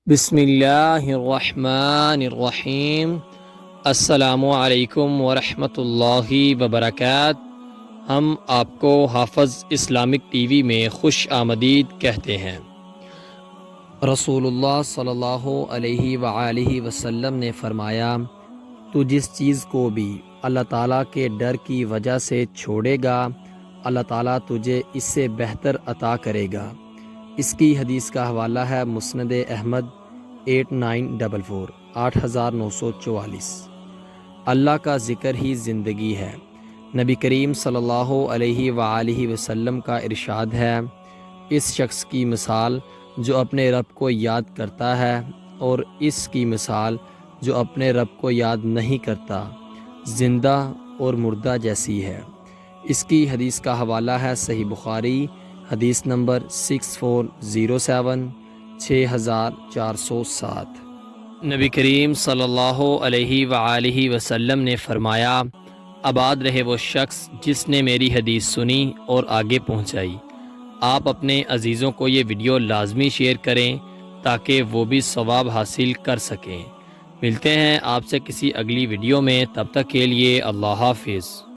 بسم اللہ الرحمن الرحیم۔ السلام علیکم ورحمۃ اللہ وبرکاتہ۔ ہم آپ کو حافظ اسلامک ٹی وی میں خوش آمدید کہتے ہیں۔ رسول اللہ صلی اللہ علیہ وآلہ وسلم نے فرمایا، تو جس چیز کو بھی اللہ تعالیٰ کے ڈر کی وجہ سے چھوڑے گا، اللہ تعالیٰ تجھے اس سے بہتر عطا کرے گا۔ اس کی حدیث کا حوالہ ہے مسند احمد 8944 8944۔ اللہ کا ذکر ہی زندگی ہے۔ نبی کریم صلی اللہ علیہ وآلہ وسلم کا ارشاد ہے، اس شخص کی مثال جو اپنے رب کو یاد کرتا ہے اور اس کی مثال جو اپنے رب کو یاد نہیں کرتا، زندہ اور مردہ جیسی ہے۔ اس کی حدیث کا حوالہ ہے صحیح بخاری، حدیث نمبر 6407 6407۔ نبی کریم صلی اللہ علیہ وآلہ وسلم نے فرمایا، آباد رہے وہ شخص جس نے میری حدیث سنی اور آگے پہنچائی۔ آپ اپنے عزیزوں کو یہ ویڈیو لازمی شیئر کریں تاکہ وہ بھی ثواب حاصل کر سکیں۔ ملتے ہیں آپ سے کسی اگلی ویڈیو میں، تب تک کے لیے اللہ حافظ۔